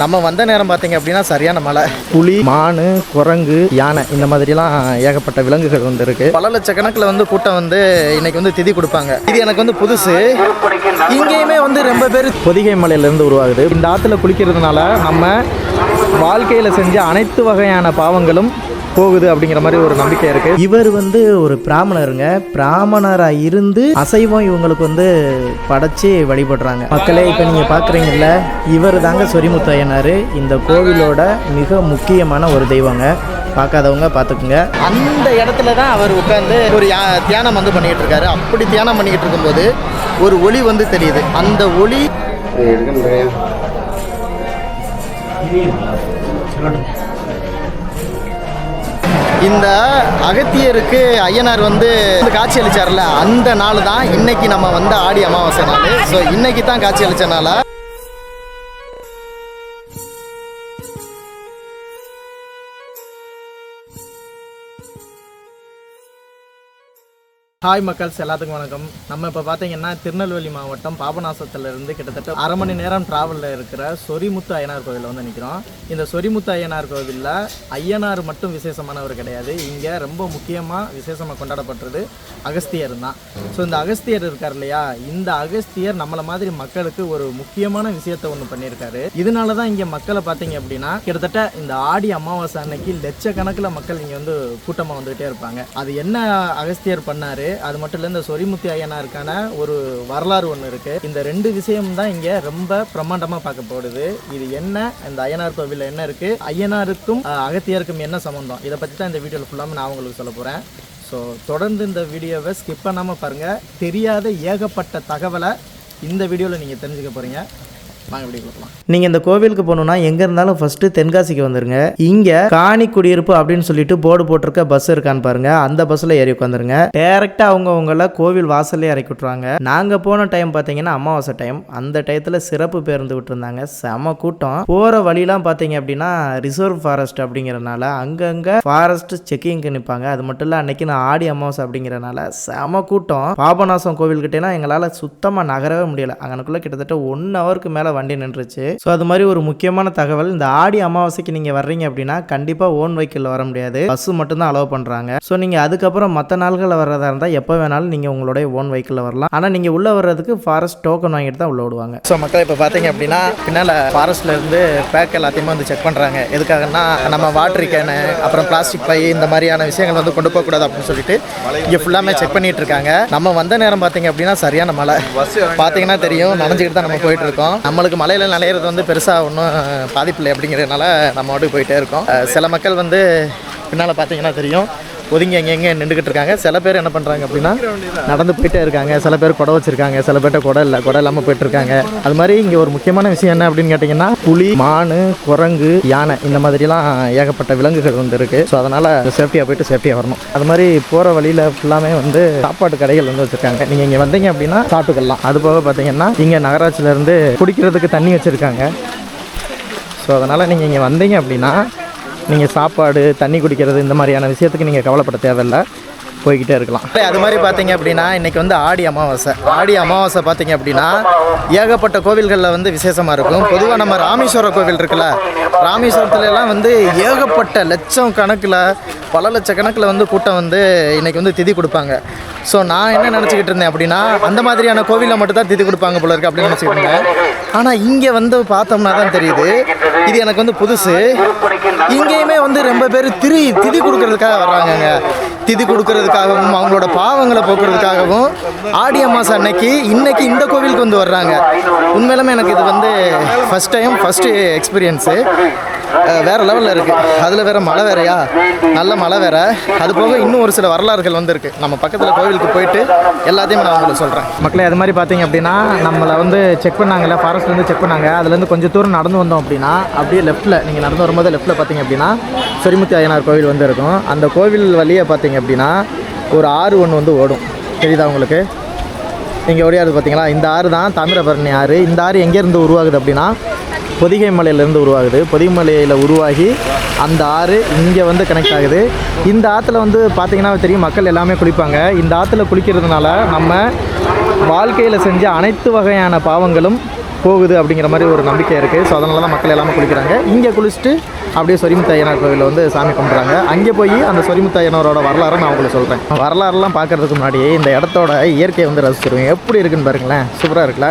நம்ம வந்த நேரம் பார்த்தீங்க அப்படின்னா சரியான மழை. புலி, மான், குரங்கு, யானை இந்த மாதிரிலாம் ஏகப்பட்ட விலங்குகள் வந்து இருக்கு. பல லட்சக்கணக்கில் வந்து கூட்டம் வந்து இன்னைக்கு வந்து திதி கொடுப்பாங்க. இது எனக்கு வந்து புதுசு. இங்கேயுமே வந்து ரொம்ப பேர் பொதிகை மலையிலேருந்து உருவாகுது. இந்த ஆற்றுல குளிக்கிறதுனால நம்ம வாழ்க்கையில் செஞ்ச அனைத்து வகையான பாவங்களும் போகுது அப்படிங்கிற மாதிரி ஒரு நம்பிக்கை இருக்கு. இவர் வந்து ஒரு பிராமணருங்க. பிராமணராக இருந்து அசைவம் இவங்களுக்கு வந்து படைச்சி வழிபடுறாங்க. மக்களே, இப்போ நீங்கள் பார்க்குறீங்கல்ல, இவர் தாங்க சொரிமுத்து ஐயனார். இந்த கோவிலோட மிக முக்கியமான ஒரு தெய்வங்க. பார்க்காதவங்க பார்த்துக்குங்க. அந்த இடத்துல தான் அவர் உட்காந்து ஒரு தியானம் வந்து பண்ணிக்கிட்டு இருக்காரு. அப்படி தியானம் பண்ணிக்கிட்டு இருக்கும்போது ஒரு ஒளி வந்து தெரியுது. அந்த ஒளி இந்த அகத்தியருக்கு ஐயனார் வந்து காட்சி அளிச்சார்ல, அந்த நாள் தான் இன்னைக்கு நம்ம வந்து ஆடி அமாவாசை நாள். ஸோ இன்னைக்கு தான் காட்சி அளிச்சனால ஹாய் மக்கள்ஸ், எல்லாத்துக்கும் வணக்கம். நம்ம இப்போ பார்த்தீங்கன்னா திருநெல்வேலி மாவட்டம் பாபநாசத்துலேருந்து கிட்டத்தட்ட அரை மணி நேரம் ட்ராவலில் இருக்கிற சொரிமுத்து ஐயனார் கோவிலில் வந்து நிற்கிறோம். இந்த சொரிமுத்து ஐயனார் கோவிலில் ஐயனார் மட்டும் விசேஷமானவர் கிடையாது. இங்கே ரொம்ப முக்கியமாக விசேஷமாக கொண்டாடப்படுறது அகஸ்தியர் தான். ஸோ இந்த அகஸ்தியர் இருக்கார் இல்லையா, இந்த அகஸ்தியர் நம்மளை மாதிரி மக்களுக்கு ஒரு முக்கியமான விஷயத்தை ஒன்று பண்ணியிருக்காரு. இதனால தான் இங்கே மக்களை பார்த்தீங்க அப்படின்னா கிட்டத்தட்ட இந்த ஆடி அமாவாசை அன்னைக்கு லட்சக்கணக்கில் மக்கள் இங்கே வந்து கூட்டமாக வந்துகிட்டே இருப்பாங்க. அது என்ன அகஸ்தியர் பண்ணார், அது மட்டும் இல்லை, இந்த சொரிமுத்து ஐயனாருக்கான ஒரு வரலாறு ஒன்று இருக்கு. இந்த ரெண்டு விஷயம் தான் இங்க ரொம்ப பிரம்மாண்டமா பார்க்கப்படுது. இது என்ன, இந்த ஐயனார் கோவில்ல என்ன இருக்கு, ஐயனாருக்கும் அகத்தியருக்கும் என்ன சம்பந்தம், இதை பற்றி தான் இந்த வீடியோவில் ஃபுல்லாக நான் உங்களுக்கு சொல்ல போறேன். ஸோ தொடர்ந்து இந்த வீடியோவை ஸ்கிப் பண்ணாமல் பாருங்க. தெரியாத ஏகப்பட்ட தகவலை இந்த வீடியோவில் நீங்கள் தெரிஞ்சுக்க போறீங்க. நீங்கள் இந்த கோவிலுக்கு போகணுன்னா எங்கே இருந்தாலும் ஃபஸ்ட்டு தென்காசிக்கு வந்துருங்க. இங்கே காணி குடியிருப்பு அப்படின்னு சொல்லிட்டு போர்டு போட்டிருக்க பஸ் இருக்கான்னு பாருங்க. அந்த பஸ்ஸில் ஏறி உட்காந்துருங்க. டேரெக்டாக அவங்கவுங்கள கோவில் வாசல்லே இறக்கி விட்ருவாங்க. நாங்கள் போன டைம் பார்த்தீங்கன்னா அமாவாசை டைம். அந்த டயத்தில் சிறப்பு பேருந்து விட்டுருந்தாங்க. செம கூட்டம். போகிற வழிலாம் பார்த்தீங்க அப்படின்னா ரிசர்வ் ஃபாரஸ்ட் அப்படிங்கிறனால அங்கங்கே ஃபாரஸ்ட் செக்கிங்க்கு நிற்பாங்க. அது மட்டும் இல்லை, அன்னைக்கு நான் ஆடி அமாவாசை அப்படிங்கிறனால செம கூட்டம். பாபநாசம் கோவில்கிட்டேனா எங்களால் சுத்தமாக நகரவே முடியலை. அங்கனுக்குள்ளே கிட்டத்தட்ட 1 ஹவருக்கு மேலே வண்டி நின்றுச்சு. ஸோ அது மாதிரி ஒரு முக்கியமான தகவல், இந்த ஆடி அமாவாசைக்கு நீங்கள் வர்றீங்க அப்படின்னா கண்டிப்பாக ஓன் வெஹிக்கிளில் வர முடியாது. பஸ் மட்டும்தான் அலோவ் பண்ணுறாங்க. ஸோ நீங்கள் அதுக்கப்புறம் மற்ற நாள்களில் வர்றதா இருந்தால் எப்போ வேணாலும் நீங்கள் உங்களுடைய ஓன் வெஹிக்கிளில் வரலாம். ஆனால் நீங்கள் உள்ளே வர்றதுக்கு ஃபாரஸ்ட் டோக்கன் வாங்கிட்டு தான் உள்ளே விடுவாங்க. ஸோ மக்கள் இப்போ பார்த்தீங்க அப்படின்னா பின்னால் ஃபாரஸ்ட்லேருந்து பேக் எல்லாத்தையுமே வந்து செக் பண்ணுறாங்க. எதுக்காகனா நம்ம வாட்டர் கேனு, அப்புறம் பிளாஸ்டிக் பை, இந்த மாதிரியான விஷயங்கள் வந்து கொண்டு போகக்கூடாது அப்படின்னு சொல்லிட்டு இங்கே ஃபுல்லாமே செக் பண்ணிட்டு இருக்காங்க. நம்ம வந்த நேரம் பார்த்தீங்க அப்படின்னா சரியான மழை. பார்த்தீங்கன்னா தெரியும், நனைஞ்சிக்கிட்டு தான் நம்ம போயிட்டு இருக்கோம். நம்மளுக்கு மலையில் நனையிறது வந்து பெருசாக ஒன்றும் பாதிப்பில்லை அப்படிங்கிறதுனால நம்ம மட்டும் போயிட்டே இருக்கோம். சில மக்கள் வந்து பின்னால் பார்த்தீங்கன்னா தெரியும், ஒதுங்கி எங்கே நின்றுக்கிட்டு இருக்காங்க. சில பேர் என்ன பண்ணுறாங்க அப்படின்னா நடந்து போயிட்டே இருக்காங்க. சில பேர் குடை வச்சுருக்காங்க, சில பேர்ட்ட குடை இல்லாமல் போயிட்டுருக்காங்க. அது மாதிரி இங்கே ஒரு முக்கியமான விஷயம் என்ன அப்படின்னு கேட்டிங்கன்னா, புலி, மான், குரங்கு, யானை இந்த மாதிரிலாம் ஏகப்பட்ட விலங்குகள் வந்து இருக்குது. ஸோ அதனால் சேஃப்டியாக போயிட்டு சேஃப்டியாக வரணும். அது மாதிரி போகிற வழியில் ஃபுல்லாமே வந்து சாப்பாட்டு கடைகள் வந்து வச்சுருக்காங்க. நீங்கள் இங்கே வந்தீங்க அப்படின்னா சாப்பிட்டுக்கலாம். அது போக பார்த்தீங்கன்னா இங்கே நகராட்சியிலேருந்து குடிக்கிறதுக்கு தண்ணி வச்சுருக்காங்க. ஸோ அதனால் நீங்கள் இங்கே வந்தீங்க அப்படின்னா நீங்கள் சாப்பாடு, தண்ணி குடிக்கிறது இந்த மாதிரியான விஷயத்துக்கு நீங்கள் கவலைப்பட தேவையில்லை, போய்கிட்டே இருக்கலாம். அது மாதிரி பார்த்தீங்க அப்படின்னா இன்றைக்கி வந்து ஆடி அமாவாசை. ஆடி அமாவாசை பார்த்தீங்க அப்படின்னா ஏகப்பட்ட கோவில்களில் வந்து விசேஷமாக இருக்கும். பொதுவாக நம்ம ராமேஸ்வர கோவில் இருக்குல்ல, ராமேஸ்வரத்துலலாம் வந்து ஏகப்பட்ட லட்சம் கணக்கில், பல லட்சக்கணக்கில் வந்து கூட்டம் வந்து இன்றைக்கி வந்து திதி கொடுப்பாங்க. ஸோ நான் என்ன நினச்சிக்கிட்டு இருந்தேன் அப்படின்னா அந்த மாதிரியான கோவிலில் மட்டும் தான் திதி கொடுப்பாங்க போல இருக்குது அப்படின்னு நினச்சிக்கிட்டு இருந்தேன். ஆனால் இங்கே வந்து பார்த்தோம்னா தான் தெரியுது, இது எனக்கு வந்து புதுசு. இங்கேயுமே வந்து ரொம்ப பேர் திதி கொடுக்கறதுக்காக வர்றாங்கங்க. திதி கொடுக்கறதுக்காகவும் அவங்களோட பாவங்களை போக்குறதுக்காகவும் ஆடி அமாவாசை அன்னைக்கு இன்னைக்கு இந்த கோவிலுக்கு வந்து வர்றாங்க. உண்மையிலுமே எனக்கு இது வந்து ஃபஸ்ட்டு எக்ஸ்பீரியன்ஸு. வேறு லெவலில் இருக்குது. அதில் வேறு மழை வேறையா, நல்ல மழை வேறு. அது போக இன்னும் ஒரு சில வரலாறுகள் வந்து இருக்குது. நம்ம பக்கத்தில் கோவிலுக்கு போயிட்டு எல்லாத்தையும் நான் உங்களுக்கு சொல்கிறேன். மக்களே, அது மாதிரி பார்த்தீங்க அப்படின்னா நம்மளை வந்து செக் பண்ணாங்கல்ல, ஃபாரஸ்ட்லேருந்து செக் பண்ணாங்க. அதுலேருந்து கொஞ்சம் தூரம் நடந்து வந்தோம் அப்படின்னா அப்படியே லெஃப்ட்டில், நீங்கள் நடந்து வரும்போது லெஃப்ட்டில் பார்த்தீங்க அப்படின்னா சொரிமுத்து ஐயனார் கோவில் வந்து இருக்கும். அந்த கோவில் வழியே பார்த்தீங்க அப்படின்னா ஒரு ஆறு ஒன்று வந்து ஓடும். தெரியுதா உங்களுக்கு? இங்கே ஓடியாது பார்த்தீங்களா? இந்த ஆறு தான் தாமிரபரணி ஆறு. இந்த ஆறு எங்கேருந்து உருவாகுது அப்படின்னா பொதிகை மலையிலேருந்து உருவாகுது. பொதிகை மலையில் உருவாகி அந்த ஆறு இங்கே வந்து கனெக்ட் ஆகுது. இந்த ஆற்றுல வந்து பார்த்திங்கன்னா தெரியும், மக்கள் எல்லாமே குளிப்பாங்க. இந்த ஆற்றுல குளிக்கிறதுனால நம்ம வாழ்க்கையில் செஞ்ச அனைத்து வகையான பாவங்களும் போகுது அப்படிங்கிற மாதிரி ஒரு நம்பிக்கை இருக்குது. ஸோ அதனால தான் மக்கள் எல்லாமே குளிக்கிறாங்க. இங்கே குளிச்சுட்டு அப்படியே சொரிமுத்து ஐயனார் கோவிலில் வந்து சாமி கும்பிட்றாங்க. அங்கே போய் அந்த சொரிமுத்து ஐயனாரோட வரலாறு நான் உங்களுக்கு சொல்கிறேன். வரலாறுலாம் பார்க்குறதுக்கு முன்னாடி இந்த இடத்தோட இயற்கையை வந்து ரசிச்சிருவேன். எப்படி இருக்குன்னு பாருங்களேன், சூப்பராக இருக்குல்ல.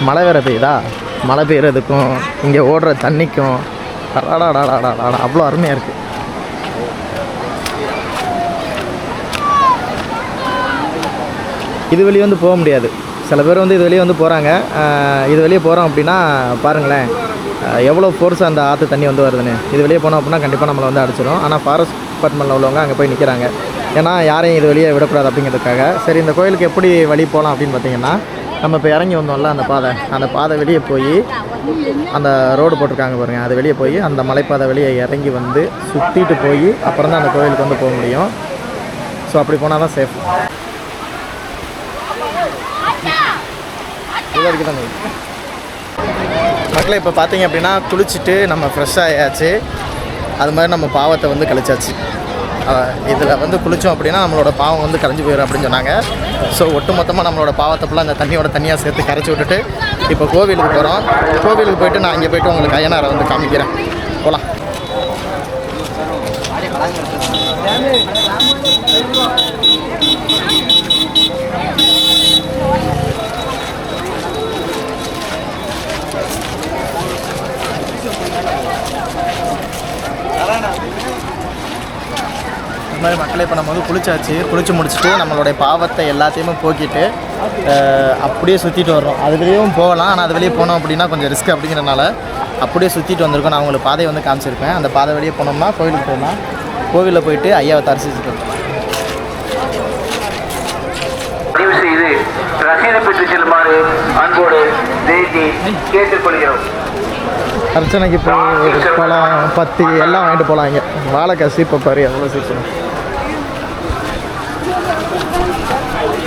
மழை வேறு பெய்யுதா, மழை பெய்யறதுக்கும் இங்கே ஓடுற தண்ணிக்கும் அவ்வளோ அருமையாக இருக்குது. இது வெளியே வந்து போக முடியாது. சில பேர் வந்து இது வெளியே வந்து போகிறாங்க. இது வெளியே போகிறோம் அப்படின்னா பாருங்களேன் எவ்வளோ ஃபோர்ஸாக அந்த ஆற்று தண்ணி வந்து வருதுன்னு. இது வெளியே போனோம் அப்படின்னா கண்டிப்பாக நம்மளை வந்து அடிச்சிடும். ஆனால் ஃபாரஸ்ட் டிபார்ட்மெண்ட்டில் உள்ளவங்க அங்கே போய் நிற்கிறாங்க. ஏன்னா யாரையும் இது வெளியே விடக்கூடாது அப்படிங்கிறதுக்காக. சரி, இந்த கோயிலுக்கு எப்படி வழி போகலாம் அப்படின்னு பார்த்தீங்கன்னா, நம்ம இப்போ இறங்கி வந்தோம்ல அந்த பாதை வெளியே போய் அந்த ரோடு போட்டிருக்காங்க பாருங்கள், அது வெளியே போய் அந்த மலைப்பாதை வெளியே இறங்கி வந்து சுற்றிட்டு போய் அப்புறம் தான் அந்த கோயிலுக்கு வந்து போக முடியும். ஸோ அப்படி போனால் தான் சேஃப். மக்களை இப்போ பார்த்தீங்க அப்படின்னா குளிச்சுட்டு நம்ம ஃப்ரெஷ்ஷாக ஆயாச்சு. அது மாதிரி நம்ம பாவத்தை வந்து கழிச்சாச்சு. இதில் வந்து குளித்தோம் அப்படின்னா நம்மளோட பாவம் வந்து கரைஞ்சி போயிடும் அப்படின்னு சொன்னாங்க. ஸோ ஒட்டு மொத்தமாக நம்மளோட பாவத்தை ஃபுல்லாக அந்த தண்ணியோட தண்ணியாக சேர்த்து கரைச்சி விட்டுட்டு இப்போ கோவிலுக்கு போகிறோம். கோவிலுக்கு போய்ட்டு நான் அங்கே போய்ட்டு உங்களுக்கு ஐயனாரை வந்து காமிக்கிறேன். போகலாம். இந்த மாதிரி மக்களை இப்போ நம்ம வந்து குளிச்சு முடிச்சுட்டு நம்மளுடைய பாவத்தை எல்லாத்தையுமே போக்கிட்டு அப்படியே சுற்றிட்டு வர்றோம். அது வெளியும் போகலாம், ஆனால் அது வெளியே போனோம் அப்படின்னா கொஞ்சம் ரிஸ்க் அப்படிங்கிறனால அப்படியே சுற்றிட்டு வந்திருக்கோம். நான் உங்களுக்கு பாதையை வந்து காமிச்சிருப்பேன். அந்த பாதை வெளியே போனோம்னா கோவிலுக்கு போகலாம். கோவிலில் போயிட்டு ஐயாவை தரிசிச்சுட்டு செய்து ரசீது பெற்று செல்லுமாறு அன்போடு கேட்டுக்கொள்கிறோம். அர்ச்சனைக்கு போய் பழம் பத்தி எல்லாம் வாங்கிட்டு போகலாம். இங்கே வாழைக்காய் சீப்பை பாரு எவ்வளோ சீப்பணும்.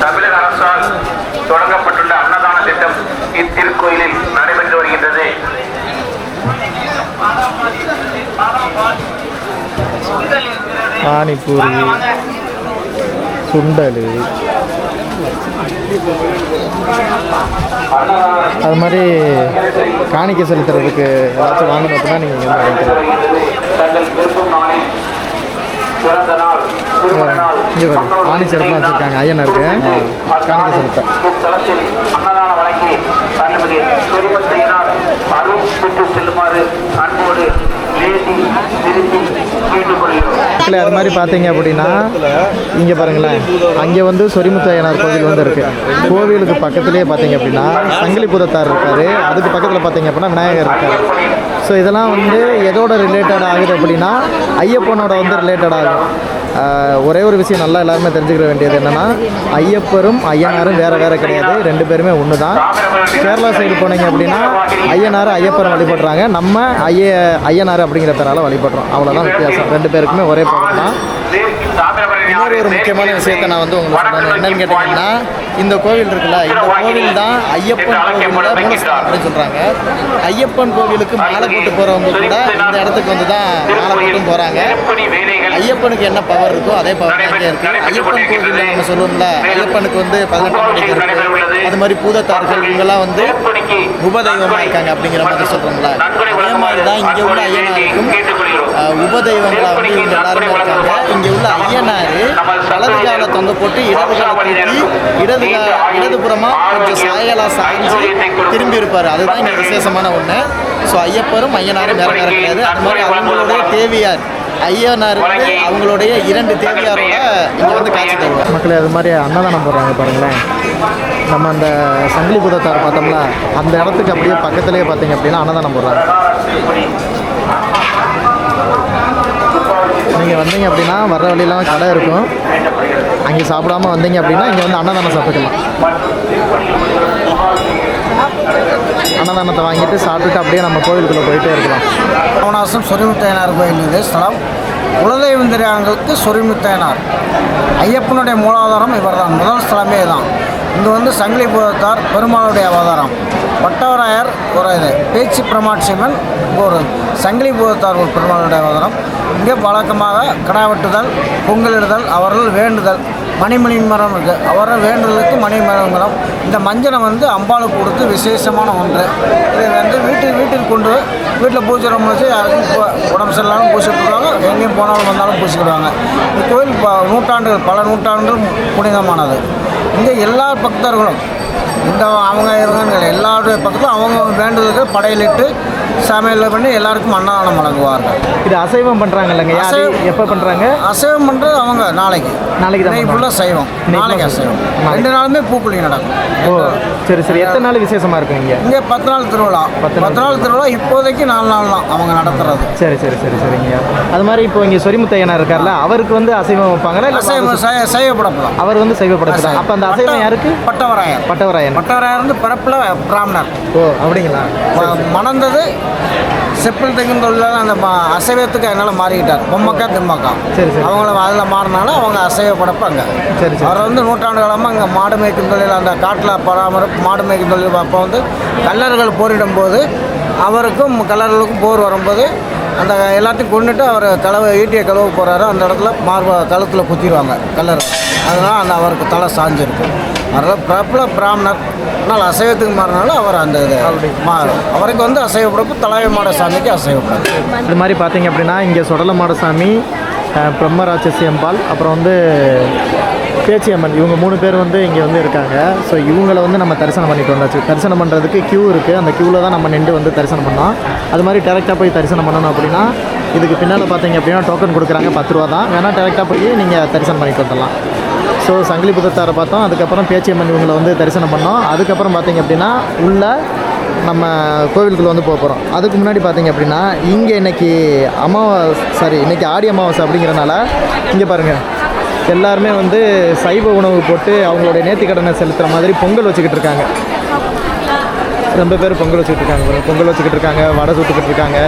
தமிழக அரசால் தொடங்கப்பட்டுள்ள அன்னதான திட்டம் இத்திருக்கோயிலில் நடைபெற்று வருகின்றது. பானிபூரி, சுண்டல், அது மாதிரி காணிக்கை செலுத்துறதுக்கு ஏதாச்சும் வாங்கணும் அப்படின்னா நீங்கள் இங்கே வாங்கிக்கலாம். இங்கே பானி சிறப்பாக வச்சுருக்காங்க. ஐயனாருக்கு காணிக்கை செலுத்த அது மாதிரி பார்த்தீங்க அப்படின்னா இங்கே பாருங்களேன், அங்கே வந்து சொரிமுத்து ஐயனார் கோவில் வந்து இருக்குது. கோவிலுக்கு பக்கத்துலேயே பார்த்தீங்க அப்படின்னா சங்கிலி புதத்தார் இருக்கார். அதுக்கு பக்கத்தில் பார்த்தீங்க அப்படின்னா விநாயகர் இருக்கார். ஸோ இதெல்லாம் வந்து எதோட ரிலேட்டட் ஆகுது அப்படின்னா ஐயப்பனோட வந்து ரிலேட்டட் ஆகும். ஒரே ஒரு விஷயம் நல்லா எல்லாருமே தெரிஞ்சுக்கிற வேண்டியது என்னென்னா, ஐயப்பரும் ஐயனாரும் வேறு கிடையாது. ரெண்டு பேருமே ஒன்று தான். கேரளா சைடு போனீங்க அப்படின்னா ஐயனார் ஐயப்பரை வழிபடுறாங்க, நம்ம ஐயனார் அப்படிங்கிற பேரால் வழிபடுறோம். அவ்வளோதான் வித்தியாசம். ரெண்டு பேருக்குமே ஒரே பக்கம் தான். இன்னொரு ஒரு முக்கியமான விஷயத்தை நான் வந்து உங்களுக்கு சொல்லணும். என்னன்னு கேட்டிங்கன்னா, இந்த கோவில் இருக்குல்ல, இந்த கோவில் தான் ஐயப்பன் கோவிலோட மூலஸ்தானம் அப்படின்னு சொல்கிறாங்க. ஐயப்பன் கோவிலுக்கு மாலை போட்டு போகிறவங்க கூட இந்த இடத்துக்கு வந்து தான் மாலை போட்டும் போகிறாங்க. ஐயப்பனுக்கு என்ன பவர் இருக்கோ அதே பவர் அங்கே இருக்குது. ஐயப்பன் கோவிலில் நம்ம சொல்லுவோம்ல, ஐயப்பனுக்கு வந்து 18 மணிக்கு இருக்குது. அது மாதிரி பூதத்தார்கள் இவங்கெல்லாம் வந்து உபதெய்வமாக இருக்காங்க அப்படிங்கிற மாதிரி சொல்கிறோம்ல. அதே மாதிரி தான் இங்கே உள்ள ஐயனாருக்கும் உபதெய்வங்களாக வந்து இவங்க எல்லாருமே இருக்காங்க. இங்கே உள்ள ஐயனார் வலது காலை தொங்க போட்டு இடது காலை தூக்கி இடதுபுறமாக கொஞ்சம் சாயலாக சாய்ஞ்சு திரும்பி இருப்பார். அதுதான் இங்கே விசேஷமான ஒன்று. ஸோ ஐயப்பரும் ஐயனாரும் வேறு கிடையாது. அது மாதிரி அவங்களுடைய தேவியார் ஐயனார் வந்து அவங்களுடைய 2 தேவியாரோட இங்கே வந்து காட்சி தருவார். மக்களே அது மாதிரி அன்னதானம் போடுறாங்க பாருங்களேன். நம்ம அந்த சங்கிலி புதத்தார் பார்த்தோம்ல, அந்த இடத்துக்கு அப்படியே பக்கத்துலேயே பார்த்தீங்க அப்படின்னா அன்னதானம் போடுறாங்க. நீங்கள் வந்தீங்க அப்படின்னா வர்ற வழியெல்லாம் கடை இருக்கும். அங்கே சாப்பிடாமல் வந்தீங்க அப்படின்னா இங்கே வந்து அன்னதானம் சாப்பிட்டுக்கலாம். அன்னதானத்தை வாங்கிட்டு சாப்பிட்டுட்டு அப்படியே நம்ம கோவிலுக்குள்ளே போயிட்டே இருக்கலாம். பாபநாசம் சொரிமுத்து ஐயனார் கோயில் இது ஸ்தலம். குலதெய்வந்திரியாங்களுக்கு சொரிமுத்து ஐயனார் ஐயப்பனுடைய மூலாதாரம் இவர் தான். முதல் ஸ்தலமே தான். இங்கே வந்து சங்கிலி பூதத்தார் பெருமாளுடைய அவதாரம், பட்டவராயர் ஒரு இது, பேச்சு பிரமாட்சியம்மன் ஒரு சங்கிலி பூதத்தார் ஒரு பெருமாளுடைய அவதாரம். இங்கே வழக்கமாக கிடா வெட்டுதல், பொங்கலிடுதல், அவர்கள் வேண்டுதல், மணிமணி மரம் இருக்குது, அவர்கள் வேண்டுதலுக்கு மரம். இந்த மஞ்சளை வந்து அம்பாளுக்கு கொடுத்து விசேஷமான ஒன்று. இதை வந்து வீட்டில் கொண்டு வீட்டில் பூஜை ரூம் வச்சு யாருக்கும் உடம்பு சரியில்லாமல் பூசிக்கிடுவாங்க, எங்கேயும் போனாலும் வந்தாலும் பூசிக்கிடுவாங்க. இந்த கோயில் பல நூற்றாண்டுகள் புனிதமானது. இங்கே எல்லா பக்தர்களும் இந்த அவங்க இவங்கன்னு கிடையாது, எல்லாருடைய பக்கத்தும் அவங்க வேண்டுதலுக்கு படையலிட்டு சமையல் பண்ணி எல்லாருக்கும் அன்னதானம் வழங்குவார்கள். இது அசைவம் பண்ணுறாங்க இல்லைங்க? எப்போ பண்ணுறாங்க? அசைவம் பண்ணுறது அவங்க நாளைக்கு தான் ஃபுல்லாக சைவம், நாளைக்கு அசைவம். 2 நாளுமே பூக்குழி நடக்கும். ஓ சரி சரி. எத்தனை நாள் விசேஷமாக இருக்கும் இங்கே? இங்கே 10 நாள் திருவிழா. 10 நாள் திருவிழா. இப்போதைக்கு 4 நாள் தான் அவங்க நடத்துறது. சரி சரி சரி சரிங்க. அது மாதிரி இப்போ இங்கே சொரிமுத்தையனார் இருக்கார்ல, அவருக்கு வந்து அசைவம் வைப்பாங்களா? இல்லை சைவ படப்பு தான். அவர் வந்து சைவ படப்பு தான். அப்போ அந்த அசைவம் யாருக்கு? பட்டவராயர் வந்து பிறப்பில் பிராமணர். ஓ அப்படிங்களா? மணந்தது செப்பல் தெங்குன்னு தொழிலாளர் அந்த அசைவத்துக்கு அதனால் மாறிக்கிட்டார். பொம்மக்கா திம்மக்கா. சரி சரி. அவங்கள அதில் மாறினாலும் அவங்க அசைவ படப்பு அங்கே. சரி சரி. அவர் வந்து நூற்றாண்டு காலமாக அங்கே மாடு மேய்க்கும் தொழில், அந்த காட்டில் பராமரிப்பு மாடு மேய்க்கும் தொழில். அப்போ வந்து கல்லர்கள் போரிடும் போது அவருக்கும் கல்லர்களுக்கும் போர் வரும்போது அந்த எல்லாத்தையும் கொண்டுட்டு அவர் ஈட்டியை கழுவ போகிறாரு. அந்த இடத்துல கழுத்தில் குத்திடுவாங்க கல்லர். அதனால் அந்த அவருக்கு தலை சாஞ்சிருக்கு. அதனால் பிரபல பிராமணர், ஆனால் அசைவத்துக்கு மாறினாலும் அவர் அந்த இது மாறும். அவருக்கு வந்து அசைவப்படப்பு, தலைமை மாட சாமிக்கு அசைவப்படப்பு. இது மாதிரி பார்த்தீங்க அப்படின்னா இங்கே சொடல மாடசாமி, பிரம்மராட்சசி அம்பாள், அப்புறம் வந்து பேச்சியம்மன், இவங்க 3 பேர் வந்து இங்கே வந்து இருக்காங்க. ஸோ இவங்களை வந்து நம்ம தரிசனம் பண்ணிட்டு வந்தாச்சு. தரிசனம் பண்ணுறதுக்கு க்யூ இருக்குது. அந்த க்யூவில் தான் நம்ம நின்று வந்து தரிசனம் பண்ணோம். அது மாதிரி டேரெக்டாக போய் தரிசனம் பண்ணணும் அப்படின்னா இதுக்கு பின்னால் பார்த்தீங்க அப்படின்னா டோக்கன் கொடுக்குறாங்க, 10 ரூபா தான். வேணால் டேரெக்டாக போய் நீங்கள் தரிசனம் பண்ணிட்டு வந்துடலாம். ஸோ சங்கிலி புதத்தாரை பார்த்தோம், அதுக்கப்புறம் பேச்சியம்மன் இவங்களை வந்து தரிசனம் பண்ணோம். அதுக்கப்புறம் பார்த்தீங்க அப்படின்னா உள்ள நம்ம கோவிலுக்குள்ளே வந்து போகிறோம். அதுக்கு முன்னாடி பார்த்தீங்க அப்படின்னா இங்கே இன்றைக்கி இன்றைக்கி ஆடி அமாவாசை அப்படிங்கிறனால இங்கே பாருங்கள் எல்லாருமே வந்து சைவ உணவு போட்டு அவங்களுடைய நேர்த்திக்கடனை செலுத்துகிற மாதிரி பொங்கல் வச்சுக்கிட்டு இருக்காங்க. ரொம்ப பேர் பொங்கல் வச்சுக்கிட்டு இருக்காங்க, வடை சுட்டுக்கிட்டு இருக்காங்க.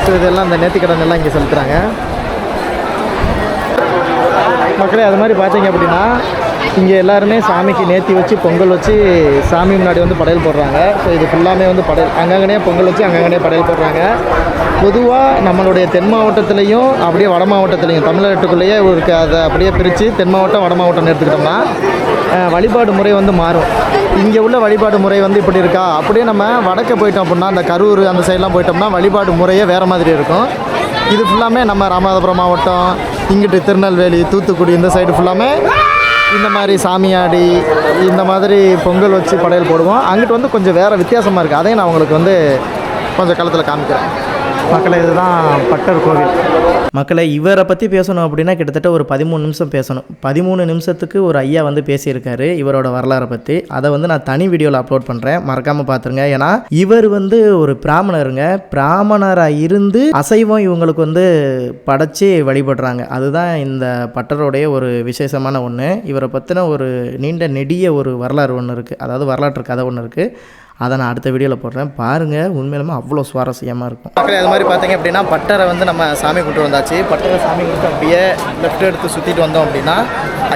ஸோ இதெல்லாம் அந்த நேர்த்திக்கடன் எல்லாம் இங்கே செலுத்துகிறாங்க மக்களே. அது மாதிரி பார்த்தீங்க அப்படின்னா இங்கே எல்லாருமே சாமிக்கு நேர்த்தி வச்சு பொங்கல் வச்சு சாமி முன்னாடி வந்து படையல் போடுறாங்க. ஸோ இது ஃபுல்லாமே வந்து படையல், அங்கங்கனே பொங்கல் வச்சு அங்கங்கனே படையல் போடுறாங்க. பொதுவாக நம்மளுடைய தென் மாவட்டத்துலேயும் அப்படியே வட மாவட்டத்துலேயும் தமிழ்நாட்டுக்குள்ளேயே இருக்குது. அதை அப்படியே பிரித்து தென் மாவட்டம் வட மாவட்டம்னு எடுத்துக்கிட்டோம்னா வழிபாடு முறை வந்து மாறும். இங்கே உள்ள வழிபாடு முறை வந்து இப்படி இருக்கா, அப்படியே நம்ம வடக்க போயிட்டோம் அப்படின்னா அந்த கரூர் அந்த சைட்லாம் போயிட்டோம்னா வழிபாடு முறையே வேறு மாதிரி இருக்கும். இது ஃபுல்லாமே நம்ம ராமநாதபுரம் மாவட்டம், இங்கிட்டு திருநெல்வேலி, தூத்துக்குடி இந்த சைடு ஃபுல்லாமே இந்த மாதிரி சாமியாடி இந்த மாதிரி பொங்கல் வச்சு படையல் போடுவோம். அங்கிட்டு வந்து கொஞ்சம் வேறு வித்தியாசமாக இருக்குது. அதையும் நான் உங்களுக்கு வந்து கொஞ்சம் களத்தில் காமிக்கிறேன் மக்களை. இதுதான் பட்டர் கோவில் மக்களை. இவரை பற்றி பேசணும் அப்படின்னா கிட்டத்தட்ட ஒரு 13 நிமிஷம் பேசணும். 13 நிமிஷத்துக்கு ஒரு ஐயா வந்து பேசியிருக்காரு இவரோட வரலாறை பற்றி. அதை வந்து நான் தனி வீடியோவில் அப்லோட் பண்ணுறேன், மறக்காமல் பார்த்துருங்க. ஏன்னா இவர் வந்து ஒரு பிராமணராக இருந்து அசைவம் இவங்களுக்கு வந்து படைச்சி வழிபடுறாங்க. அதுதான் இந்த பட்டருடைய ஒரு விசேஷமான ஒன்று. இவரை பற்றின ஒரு நெடிய ஒரு வரலாறு ஒன்று இருக்குது, அதாவது வரலாற்று கதை ஒன்று இருக்குது. அதை நான் அடுத்த வீடியோவில் போடுறேன், பாருங்கள். உண்மையிலுமே அவ்வளோ சுவாரஸ்யமாக இருக்கும் மக்களே. அது மாதிரி பார்த்தீங்க அப்படின்னா பட்டரை வந்து நம்ம சாமி கும்பிட்டு வந்தாச்சு. பட்டரை சாமி கும்பிட்டு அப்படியே லெஃப்ட் எடுத்து சுற்றிட்டு வந்தோம் அப்படின்னா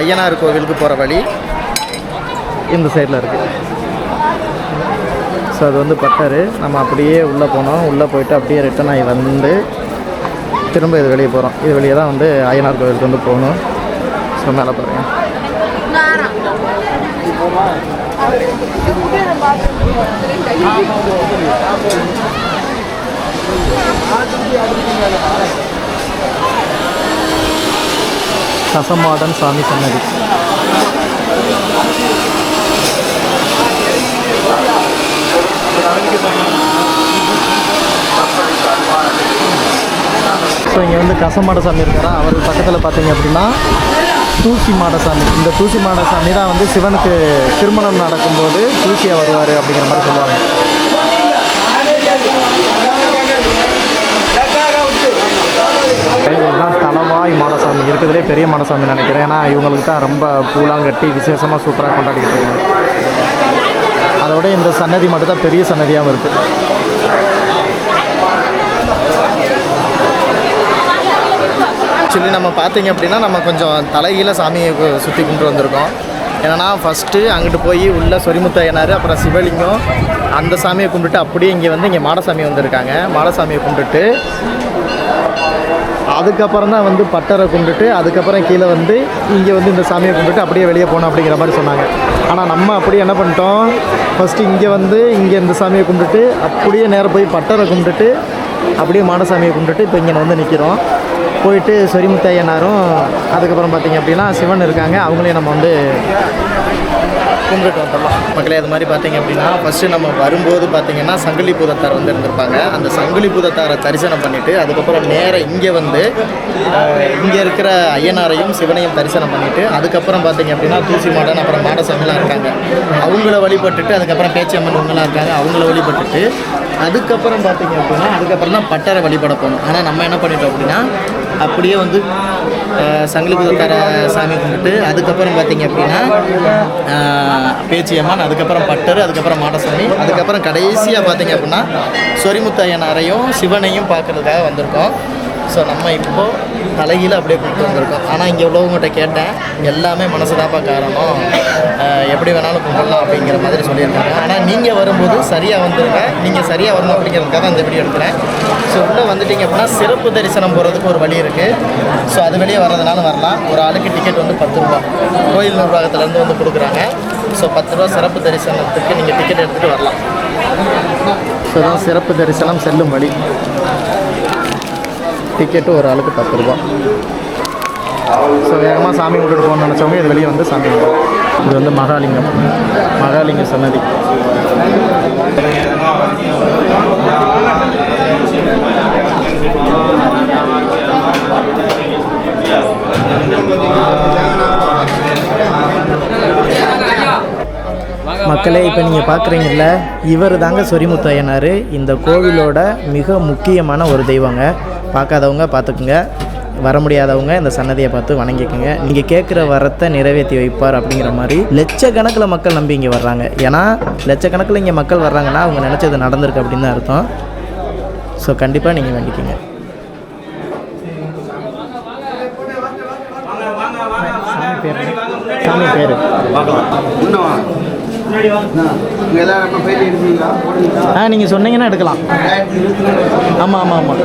ஐயனார் கோவிலுக்கு போகிற வழி இந்த சைடில் இருக்குது. ஸோ அது வந்து பட்டரு. நம்ம அப்படியே உள்ளே போனோம், உள்ளே போயிட்டு அப்படியே ரிட்டன் ஆகி வந்து திரும்ப இது வெளியே போகிறோம். இது வெளியே தான் வந்து ஐயனார் கோவிலுக்கு வந்து போகணும். ஸோ மேலே பாருங்கள். கசமாடன் சாமி சன்னதி. ஸோ இங்கே வந்து கசமாட சாமி இருக்காரா, அவருக்கு பக்கத்தில் பார்த்தீங்க அப்படின்னா தூசி மாடசாமி. இந்த தூசி மாடசாமி தான் வந்து சிவனுக்கு திருமணம் நடக்கும்போது தூசியாக வருவார் அப்படிங்கிற மாதிரி சொல்லுவாங்க. இதுதான் தலவாய் மாடசாமி, இருக்கிறதுலே பெரிய மாடசாமி நினைக்கிறேன். ஏன்னா இவங்களுக்கு தான் ரொம்ப பூலாம் கட்டி விசேஷமாக சூப்பராக கொண்டாடிக்கிட்டு இருக்காங்க. அதோட இந்த சன்னதி மட்டும் தான் பெரிய சன்னதியாகவும் இருக்குது. ஆக்சுவலி நம்ம பார்த்தீங்க அப்படின்னா நம்ம கொஞ்சம் தலைகீழ சாமியை சுற்றி கொண்டு வந்திருக்கோம். ஏன்னா ஃபஸ்ட்டு அங்கிட்டு போய் உள்ள சொரிமுத்து ஐயனார், அப்புறம் சிவலிங்கம், அந்த சாமியை கும்பிட்டுட்டு அப்படியே இங்கே மாடசாமி வந்திருக்காங்க. மாடசாமியை கும்பிட்டுட்டு அதுக்கப்புறம் தான் பட்டரை கும்பிட்டுட்டு அதுக்கப்புறம் கீழே இங்கே இந்த சாமியை கும்பிட்டு அப்படியே வெளியே போகணும் அப்படிங்கிற மாதிரி சொன்னாங்க. ஆனால் நம்ம அப்படியே என்ன பண்ணிட்டோம், ஃபஸ்ட்டு இங்கே இந்த சாமியை கும்பிட்டுட்டு அப்படியே நேராக போய் பட்டரை கும்பிட்டுட்டு அப்படியே மாடசாமியை கும்பிட்டுட்டு இப்போ இங்கே நிற்கிறோம். போயிட்டு சொரிமுத்து ஐயனாரும் அதுக்கப்புறம் பார்த்திங்க அப்படின்னா சிவன் இருக்காங்க, அவங்களையும் நம்ம கும்பிட்டு வந்துடலாம். மக்களே அது மாதிரி பார்த்திங்க அப்படின்னா ஃபஸ்ட்டு நம்ம வரும்போது பார்த்திங்கன்னா சங்கிலி பூதத்தார் இருந்திருப்பாங்க. அந்த சங்கிலி பூதத்தாரை தரிசனம் பண்ணிவிட்டு அதுக்கப்புறம் நேராக இங்கே இருக்கிற ஐயனாரையும் சிவனையும் தரிசனம் பண்ணிவிட்டு அதுக்கப்புறம் பார்த்திங்க அப்படின்னா தூசி மாடன் அப்புறம் மாடசாமிலாம் இருக்காங்க, அவங்கள வழிபட்டுட்டு அதுக்கப்புறம் பேச்சியம்மன் இவங்களாம் இருக்காங்க, அவங்கள வழிபட்டுட்டு அதுக்கப்புறம் பார்த்திங்க அப்படின்னா அதுக்கப்புறம் தான் பட்டரை வழிபட போகணும். ஆனால் நம்ம என்ன பண்ணிட்டோம் அப்படின்னா அப்படியே சங்கிலி பூதத்தார சாமி கும்பிட்டு அதுக்கப்புறம் பார்த்திங்க அப்படின்னா பேச்சியம்மன், அதுக்கப்புறம் பட்டர், அதுக்கப்புறம் மாடசாமி, அதுக்கப்புறம் கடைசியாக பார்த்திங்க அப்படின்னா சொரிமுத்து ஐயனாரையும் சிவனையும் பார்க்குறதுக்காக வந்திருக்கோம். ஸோ நம்ம இப்போது தலைகீழ அப்படியே கூப்பிட்டு வந்திருக்கோம். ஆனால் இங்கே உள்ளவங்ககிட்ட கேட்டேன், எல்லாமே மனசு தாப்பா காரணம், எப்படி வேணாலும் கும்பிடலாம் அப்படிங்கிற மாதிரி சொல்லியிருக்காங்க. ஆனால் நீங்கள் வரும்போது சரியாக வந்துருங்க, நீங்கள் சரியாக வரணும் அப்படிங்கிறதுக்காக அந்த வீடியோ எடுக்கிறேன். ஸோ உள்ளே வந்துட்டிங்க அப்படின்னா சிறப்பு தரிசனம் போகிறதுக்கு ஒரு வழி இருக்குது. ஸோ அது வெளியே வர்றதுனால வரலாம். ஒரு ஆளுக்கு டிக்கெட் 10 ரூபா கோயில் நிர்வாகத்துலேருந்து கொடுக்குறாங்க. ஸோ 10 ரூபா சிறப்பு தரிசனத்துக்கு நீங்கள் டிக்கெட் எடுத்துகிட்டு வரலாம். ஸோ தான் சிறப்பு தரிசனம் செல்லும் வழி. டிக்கெட்டு ஒரு ஆளுக்கு 10 ரூபா. ஸோ வேகமாக சாமி விட்டுட்டு போகணும்னு நினச்சவங்க இது வெளியே சாமி விடும். இது மகாலிங்க சன்னதி. மக்களே இப்போ நீங்கள் பார்க்குறீங்கல்ல, இவர் தாங்க சொரிமுத்து ஐயனார். இந்த கோவிலோட மிக முக்கியமான ஒரு தெய்வங்க. பார்க்காதவங்க பார்த்துக்குங்க, வர முடியாதவங்க இந்த சன்னதியை பார்த்து வணங்கிக்குங்க. நீங்கள் கேட்குற வரத்தை நிறைவேற்றி வைப்பார் அப்படிங்கிற மாதிரி லட்சக்கணக்கில் மக்கள் நம்பி இங்கே வர்றாங்க. ஏன்னா லட்சக்கணக்கில் இங்கே மக்கள் வர்றாங்கன்னா அவங்க நினச்சது நடந்திருக்கு அப்படின்னு தான் அர்த்தம். ஸோ கண்டிப்பாக நீங்கள் வேண்டிக்கிங்க. சாமி பேர் நீங்கள் சொன்னீங்கன்னா எடுக்கலாம். ஆமாம் ஆமாம் ஆமாம்.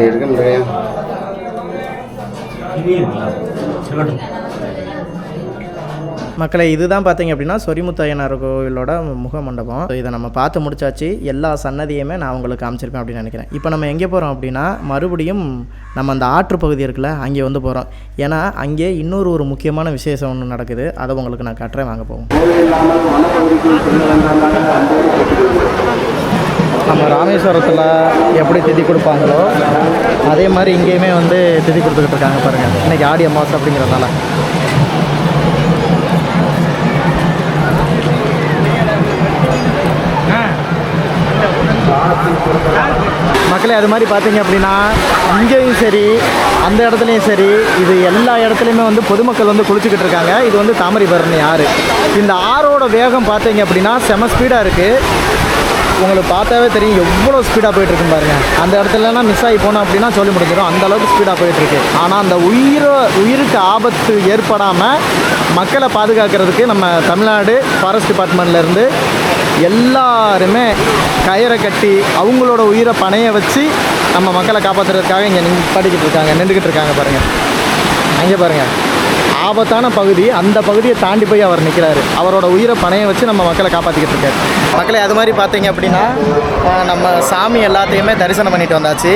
எடுக்க முடியாது. மக்களை இதுதான் பார்த்தீங்க அப்படின்னா சொரிமுத்து ஐயனார் கோவிலோட முக மண்டபம். இதை நம்ம பார்த்து முடிச்சாச்சு. எல்லா சன்னதியுமே நான் உங்களுக்கு காமிச்சிருப்பேன் அப்படின்னு நினைக்கிறேன். இப்போ நம்ம எங்கே போகிறோம் அப்படின்னா மறுபடியும் நம்ம அந்த ஆற்று பகுதி இருக்குல்ல அங்கே போகிறோம். ஏன்னா அங்கே இன்னொரு ஒரு முக்கியமான விசேஷம் ஒன்று நடக்குது, அதை உங்களுக்கு நான் காட்டுறேன், வாங்க போவோம். நம்ம ராமேஸ்வரத்தில் எப்படி திதி கொடுப்பாங்களோ அதே மாதிரி இங்கேயுமே திதி கொடுத்துக்கிட்டு இருக்காங்க பாருங்கள். இன்றைக்கி ஆடி அமாவாசை அப்படிங்கிறதுனால மக்களே அது மாதிரி பார்த்தீங்க அப்படின்னா இங்கேயும் சரி அந்த இடத்துலையும் சரி இது எல்லா இடத்துலையுமே பொதுமக்கள் குளிச்சுக்கிட்டு இருக்காங்க. இது தாமிரபரணி ஆறு. இந்த ஆறோட வேகம் பார்த்தீங்க அப்படின்னா செம ஸ்பீடாக இருக்குது. உங்களுக்கு பார்த்தாவே தெரியும் எவ்வளோ ஸ்பீடாக போயிட்டுருக்குன்னு பாருங்கள். அந்த இடத்துலலாம் மிஸ் ஆகி போனோம் அப்படின்னா சொல்லி முடிஞ்சிடும், அந்தளவுக்கு ஸ்பீடாக போயிட்டுருக்கு. ஆனால் அந்த உயிருக்கு ஆபத்து ஏற்படாமல் மக்களை பாதுகாக்கிறதுக்கு நம்ம தமிழ்நாடு ஃபாரஸ்ட் டிபார்ட்மெண்ட்லேருந்து எல்லாருமே கயிறை கட்டி அவங்களோட உயிரை பணைய வச்சு நம்ம மக்களை காப்பாற்றுறதுக்காக இங்கே நின்றுக்கிட்டு இருக்காங்க பாருங்கள். அங்கே பாருங்கள், ஆபத்தான பகுதி, அந்த பகுதியை தாண்டி போய் அவர் நிற்கிறாரு. அவரோட உயிரை பணைய வச்சு நம்ம மக்களை காப்பாற்றிக்கிட்டு இருக்காரு. மக்களே அது மாதிரி பார்த்தீங்க அப்படின்னா நம்ம சாமி எல்லாத்தையுமே தரிசனம் பண்ணிட்டு வந்தாச்சு.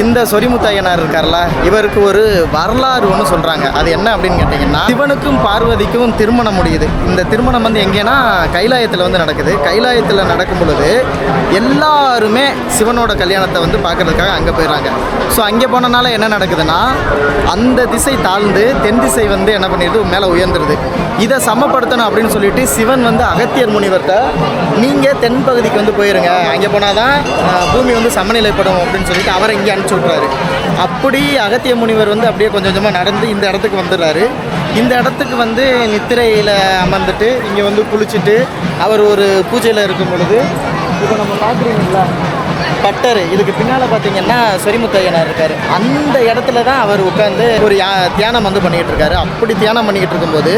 இந்த சொரிமுத்து ஐயனார் இருக்கார்ல, இவருக்கு ஒரு வரலாறு ஒன்று சொல்கிறாங்க. அது என்ன அப்படின்னு கேட்டிங்கன்னா, சிவனுக்கும் பார்வதிக்கும் திருமணம் முடியுது. இந்த திருமணம் எங்கேன்னா கைலாயத்தில் நடக்குது. கைலாயத்தில் நடக்கும் பொழுது எல்லாருமே சிவனோட கல்யாணத்தை பார்க்குறதுக்காக அங்கே போயிடுறாங்க. ஸோ அங்கே போனனால என்ன நடக்குதுன்னா அந்த திசை தாழ்ந்து தென் திசை என்ன பண்ணிடுது மேலே உயர்ந்துருது. இதை சமப்படுத்தணும் அப்படின்னு சொல்லிட்டு சிவன் வந்து அகத்தியர் முனிவர்கிட்ட நீங்கள் தென்பகுதிக்கு வந்து போயிருங்க, அங்கே போனால் தான் பூமி வந்து சமநிலைப்படும் அப்படின்னு சொல்லிட்டு அவரை இங்கே அனுப்பிச்சி விட்றாரு. அப்படி அகத்திய முனிவர் வந்து அப்படியே கொஞ்சம் கொஞ்சமாக நடந்து இந்த இடத்துக்கு வந்துடுறாரு. இந்த இடத்துக்கு வந்து நித்திரையில் அமர்ந்துட்டு இங்கே வந்து குளிச்சுட்டு அவர் ஒரு பூஜையில் இருக்கும் பொழுது இப்போ நம்ம பார்க்குறீங்களா பட்டர், இதுக்கு பின்னால் பார்த்தீங்கன்னா சொரிமுத்து ஐயனார் இருக்கார். அந்த இடத்துல தான் அவர் உட்காந்து ஒரு தியானம் வந்து பண்ணிக்கிட்டு இருக்காரு. அப்படி தியானம் பண்ணிக்கிட்டு இருக்கும்போது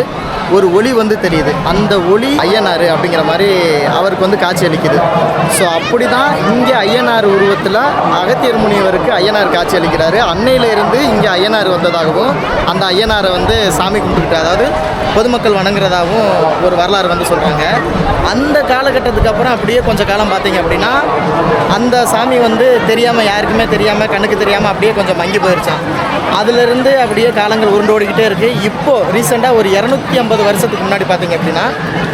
ஒரு ஒளி வந்து தெரியுது. அந்த ஒளி ஐயனார் அப்படிங்கிற மாதிரி அவருக்கு வந்து காட்சி அளிக்குது. ஸோ அப்படி தான் இங்கே ஐயனார் உருவத்தில் அகத்தியர் முனிவருக்கு ஐயனார் காட்சி அளிக்கிறாரு. அன்னையிலிருந்து இங்கே ஐயனார் வந்ததாகவும் அந்த ஐயனாரை வந்து சாமி கும்பிட்டுக்கிட்டு, அதாவது பொதுமக்கள் வணங்குறதாகவும் ஒரு வரலாறு வந்து சொல்கிறாங்க. அந்த காலகட்டத்துக்கு அப்புறம் அப்படியே கொஞ்சம் காலம் பார்த்தீங்க அப்படின்னா அந்த சாமி வந்து தெரியாமல், யாருக்குமே தெரியாமல், கண்ணுக்கு தெரியாமல் அப்படியே கொஞ்சம் மங்கி போயிடுச்சான். அதிலிருந்து அப்படியே காலங்கள் உருண்டோடிக்கிட்டே இருக்குது. இப்போது ரீசெண்டாக ஒரு 250 வருஷத்துக்கு முன்னாடி பார்த்தீங்க அப்படின்னா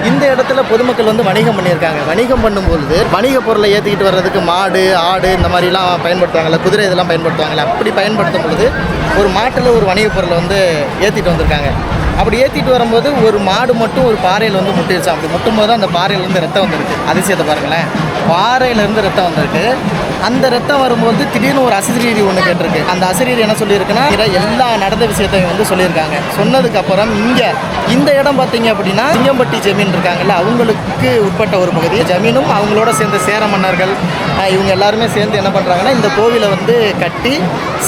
இந்த இடத்துல பொதுமக்கள் வந்து வணிகம் பண்ணியிருக்காங்க. வணிகம் பண்ணும்பொழுது வணிக பொருளை ஏற்றிக்கிட்டு வர்றதுக்கு மாடு, ஆடு இந்த மாதிரிலாம் பயன்படுத்துவாங்கள்ல, குதிரை இதெல்லாம் பயன்படுத்துவாங்கள்ல. அப்படி பயன்படுத்தும் பொழுது ஒரு மாட்டில் ஒரு வணிக பொருளை வந்து ஏற்றிட்டு வந்திருக்காங்க. அப்படி ஏற்றிட்டு வரும்போது ஒரு மாடு மட்டும் ஒரு பாறையில் வந்து முட்டிடுச்சான். அப்படி முட்டும்போது அந்த பாறையிலேருந்து ரத்தம் வந்துருக்கு. அதிசயத்தை பாருங்களேன், பாறையிலேருந்து ரத்தம் வந்திருக்கு. அந்த ரத்தம் வரும்போது திடீர்னு ஒரு அசிரீரி ஒன்று கேட்டிருக்கு. அந்த அசிரீரி என்ன சொல்லியிருக்குன்னா எல்லா நடந்த விஷயத்தையும் வந்து சொல்லியிருக்காங்க. சொன்னதுக்கப்புறம் இங்கே இந்த இடம் பார்த்தீங்க அப்படின்னா சிங்கம்பட்டி ஜமீன் இருக்காங்கல்ல, அவங்களுக்கு உட்பட்ட ஒரு பகுதி. ஜமீனும் அவங்களோட சேர்ந்த சேர மன்னர்கள் இவங்க எல்லாருமே சேர்ந்து என்ன பண்ணுறாங்கன்னா இந்த கோவிலை வந்து கட்டி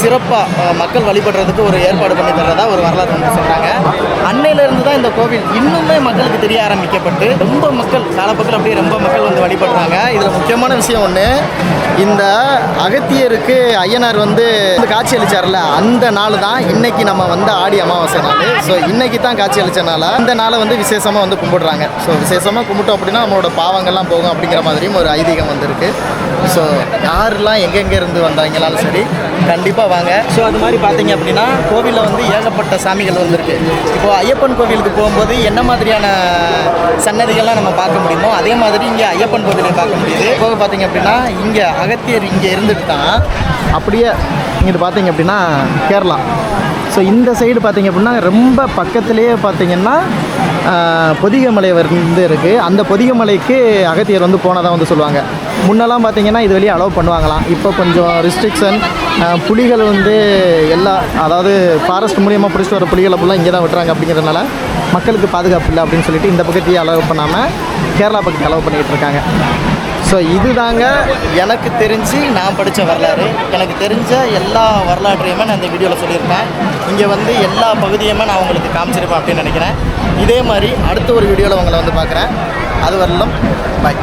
சிறப்பாக மக்கள் வழிபடுறதுக்கு ஒரு ஏற்பாடு பண்ணி தர்றதா ஒரு வரலாறு வந்து சொல்கிறாங்க. அன்னையிலேருந்து தான் இந்த கோவில் இன்னுமே மக்களுக்கு தெரிய ஆரம்பிக்கப்பட்டு ரொம்ப மக்கள் காலப்போக்கில் அப்படியே ரொம்ப மக்கள் வந்து வழிபடுறாங்க. இதில் முக்கியமான விஷயம் ஒன்று, இந்த அகத்தியருக்கு ஐயனார் வந்து காட்சி அளித்தார்ல, அந்த நாள் தான் இன்னைக்கு நம்ம வந்து ஆடி அமாவாசை நாள். ஸோ இன்னைக்கு தான் காட்சி அளித்தனால இந்த நாளை வந்து விசேஷமாக வந்து கும்பிடுறாங்க. ஸோ விசேஷமாக கும்பிட்டோம் அப்படின்னா நம்மளோட பாவங்கள்லாம் போகும் அப்படிங்கிற மாதிரியும் ஒரு ஐதீகம் வந்திருக்கு. ஸோ யாரெல்லாம் எங்கெங்கே இருந்து வந்தாங்களாலும் சரி கண்டிப்பாக வாங்க. ஸோ அது மாதிரி பார்த்தீங்க அப்படின்னா கோவிலில் வந்து ஏகப்பட்ட சாமிகள் வந்துருக்கு. இப்போது ஐயப்பன் கோவிலுக்கு போகும்போது என்ன மாதிரியான சன்னதிகள்லாம் நம்ம பார்க்க முடியுமோ அதே மாதிரி இங்கே ஐயப்பன் கோவிலை பார்க்க முடியுது. போக பார்த்தீங்க அப்படின்னா இங்கே அகத்தியர் இங்கே இருந்துட்டு தான் அப்படியே இங்கிட்டு பார்த்தீங்க அப்படின்னா கேரளா. ஸோ இந்த சைடு பார்த்தீங்க அப்படின்னா ரொம்ப பக்கத்துலேயே பார்த்தீங்கன்னா பொதிகமலை வந்து இருக்குது. அந்த பொதிகமலைக்கு அகத்தியர் வந்து போனதாக வந்து சொல்லுவாங்க. முன்னெல்லாம் பார்த்தீங்கன்னா இது வெளியே அலோவ் பண்ணுவாங்களாம். இப்போ கொஞ்சம் ரிஸ்ட்ரிக்ஷன், புலிகள் வந்து எல்லா, அதாவது ஃபாரஸ்ட் மூலியமாக பிடிச்சிட்டு வர புலிகளை ஃபுல்லாக இங்கே தான் விட்டுறாங்க. அப்படிங்கிறதுனால மக்களுக்கு பாதுகாப்பு இல்லை அப்படின்னு சொல்லிட்டு இந்த பக்கத்தையும் அலோவ் பண்ணாமல் கேரளா பக்கத்தை அலோவ் பண்ணிகிட்டு இருக்காங்க. ஸோ இது தாங்க எனக்கு தெரிஞ்சு நான் படித்த வரலாறு. எனக்கு தெரிஞ்ச எல்லா வரலாற்றையுமே நான் இந்த வீடியோவில் சொல்லியிருப்பேன். இங்கே வந்து எல்லா பகுதியுமே நான் உங்களுக்கு காமிச்சிருப்பேன் அப்படின்னு நினைக்கிறேன். இதே மாதிரி அடுத்த ஒரு வீடியோவில் உங்களை வந்து பார்க்குறேன். அது வரலும் பாய்.